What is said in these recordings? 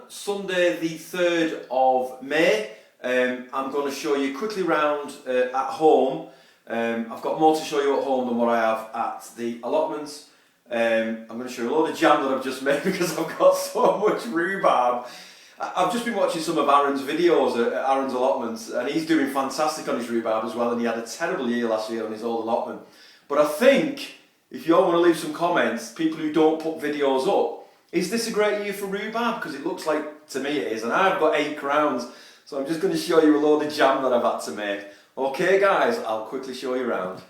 Sunday the 3rd of May. I'm going to show you quickly round at home. I've got more to show you at home than what I have at the allotments. I'm going to show you a load of jam that I've just made because I've got so much rhubarb. I've just been watching some of Aaron's videos at Aaron's allotments, and he's doing fantastic on his rhubarb as well, and he had a terrible year last year on his old allotment. But I think, if you all want to leave some comments, people who don't put videos up, is this a great year for rhubarb? Because it looks like, to me it is, and I've got 8 crowns, so I'm just going to show you a load of jam that I've had to make. Okay guys, I'll quickly show you around.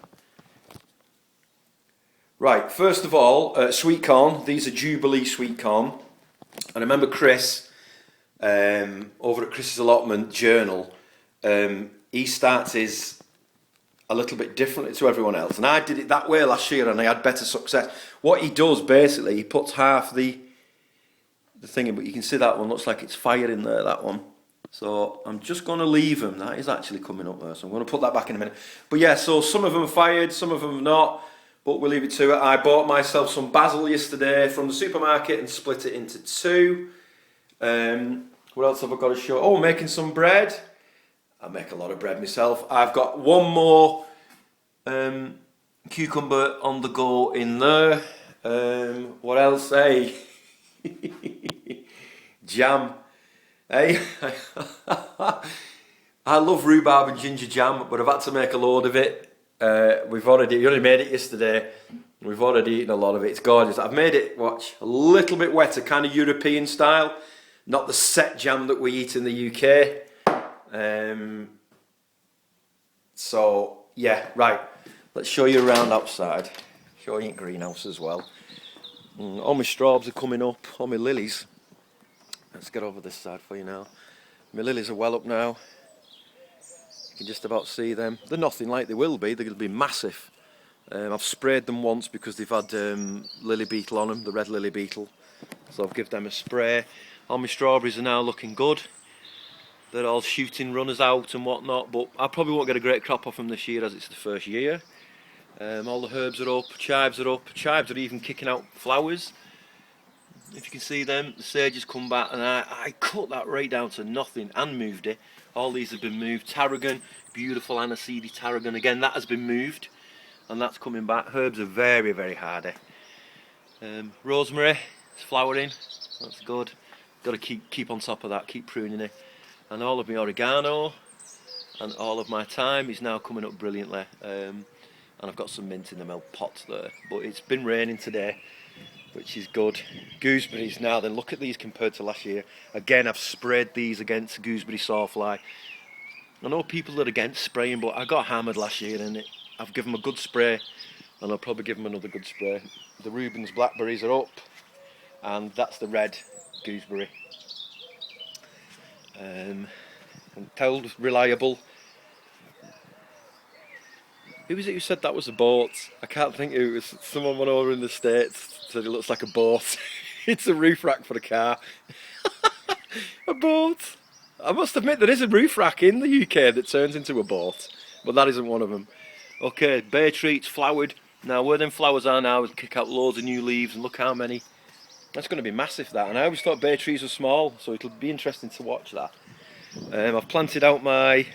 Right, first of all, sweet corn. These are Jubilee sweet corn. And I remember Chris, over at Chris's allotment journal, he starts his a little bit differently to everyone else. And I did it that way last year and I had better success. What he does basically, he puts half the thing in, but you can see that one looks like it's fire in there, that one. So I'm just going to leave them. That is actually coming up there, so I'm going to put that back in a minute. But yeah, so some of them are fired, some of them not, but we'll leave it to it. I bought myself some basil yesterday from the supermarket and split it into 2. What else have I got to show? Oh, making some bread. I make a lot of bread myself. I've got one more cucumber on the go in there. What else? Hey, jam. Hey, I love rhubarb and ginger jam, but I've had to make a load of it. We only made it yesterday. We've already eaten a lot of it. It's gorgeous. I've made it, watch, a little bit wetter, kind of European style, not the set jam that we eat in the UK. So yeah, right. Let's show you around outside. Show you in greenhouse as well. All my straws are coming up. All my lilies. Let's get over this side for you now. My lilies are well up now. You can just about see them. They're nothing like they will be. They're going to be massive. I've sprayed them once because they've had lily beetle on them, the red lily beetle. So I've given them a spray. All my strawberries are now looking good. They're all shooting runners out and whatnot, but I probably won't get a great crop off them this year as it's the first year. All the herbs are up, chives are up. Chives are even kicking out flowers. If you can see them, the sage has come back, and I cut that right down to nothing and moved it. All these have been moved. Tarragon, beautiful aniseedy tarragon. Again, that has been moved, and that's coming back. Herbs are very, very hardy. Rosemary, it's flowering. That's good. Got to keep on top of that, keep pruning it. And all of my oregano and all of my thyme is now coming up brilliantly. And I've got some mint in the milk pot there. But it's been raining today, which is good. Gooseberries now, then look at these compared to last year. Again, I've sprayed these against gooseberry sawfly. I know people are against spraying, but I got hammered last year and I've given them a good spray, and I'll probably give them another good spray. The Reuben's blackberries are up, and that's the red gooseberry. And told reliable. Who was it who said that was a boat? I can't think who it was. Someone went over in the States, said it looks like a boat. It's a roof rack for a car. A boat. I must admit there is a roof rack in the UK that turns into a boat, but that isn't one of them. Okay, bay tree, it's flowered. Now where them flowers are now is kick out loads of new leaves, and look how many. That's going to be massive, that. And I always thought bay trees were small, so it'll be interesting to watch that. I've planted out my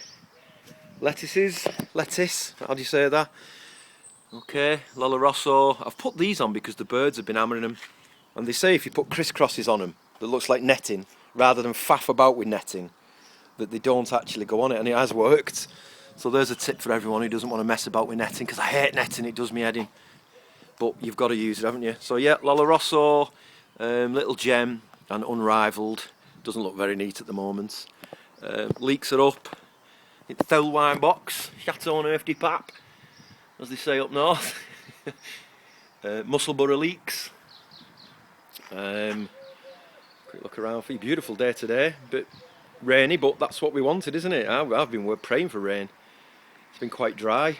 lettuce, how do you say that? Okay, Lola Rosso. I've put these on because the birds have been hammering them. And they say if you put crisscrosses on them, that looks like netting, rather than faff about with netting, that they don't actually go on it, and it has worked. So there's a tip for everyone who doesn't want to mess about with netting, because I hate netting, it does me head in. But you've got to use it, haven't you? So yeah, Lola Rosso, little gem, and unrivaled. Doesn't look very neat at the moment. Leeks are up. It's Thel wine box, Chateau Neuf de Pape, as they say up north. Musselborough leeks. Quick look around for you. Beautiful day today, a bit rainy, but that's what we wanted, isn't it? I've been praying for rain. It's been quite dry.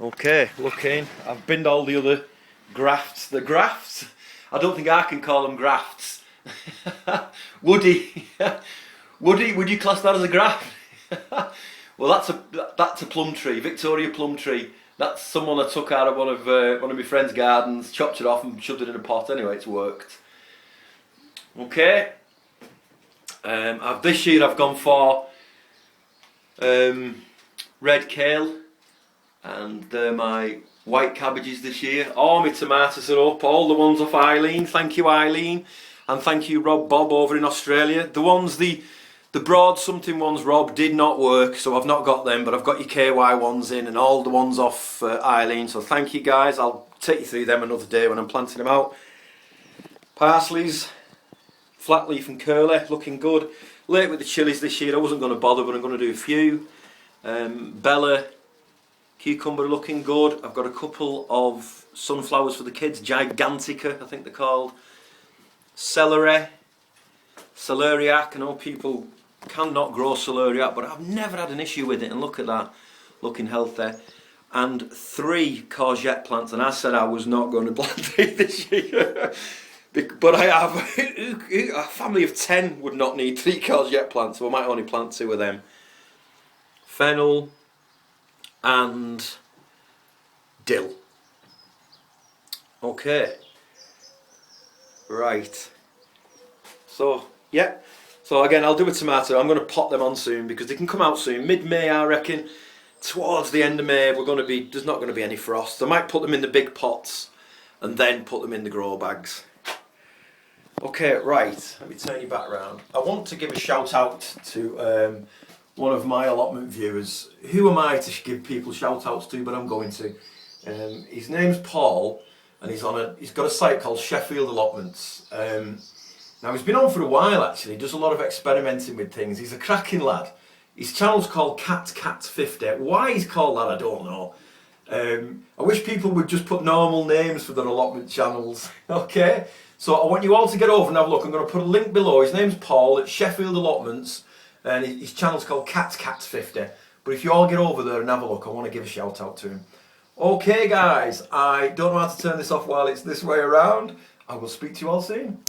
Okay, looking. I've binned all the other grafts. The grafts? I don't think I can call them grafts. Woody. Woody, would you class that as a graft? Well, that's a plum tree, Victoria plum tree. That's someone I took out of one of my friend's gardens, chopped it off and shoved it in a pot. Anyway, it's worked. Okay, This year I've gone for red kale, and they're my white cabbages this year. All my tomatoes are up, all the ones off Eileen. Thank you, Eileen, and thank you, Rob Bob over in Australia. The ones, the broad something ones, Rob, did not work, so I've not got them, but I've got your KY ones in and all the ones off Eileen, so thank you guys. I'll take you through them another day when I'm planting them out. Parsleys, flat leaf and curly, looking good. Late with the chilies this year, I wasn't going to bother, but I'm going to do a few. Bella, cucumber looking good. I've got a couple of sunflowers for the kids, Gigantica I think they're called. Celery, celeriac. I know people cannot grow celeriac, but I've never had an issue with it, and look at that, looking healthy. And 3 courgette plants, and I said I was not going to plant these this year. But I have a family of 10 would not need 3 courgette plants, so I might only plant 2 of them. Fennel and dill. Okay. Right. So, yeah. So again, I'll do a tomato. I'm going to pot them on soon because they can come out soon. Mid-May, I reckon. Towards the end of May, there's not going to be any frost. I might put them in the big pots and then put them in the grow bags. Okay, right, let me turn you back round. I want to give a shout out to one of my allotment viewers. Who am I to give people shout outs to, but I'm going to. His name's Paul, and he's got a site called Shefield Allotments. Now he's been on for a while actually, does a lot of experimenting with things. He's a cracking lad. His channel's called Cat50. Why he's called that I don't know. I wish people would just put normal names for their allotment channels, okay? So I want you all to get over and have a look. I'm going to put a link below. His name's Paul at Shefield Allotments, and his channel's called Cat50. But if you all get over there and have a look, I want to give a shout out to him. Okay guys, I don't know how to turn this off while it's this way around. I will speak to you all soon.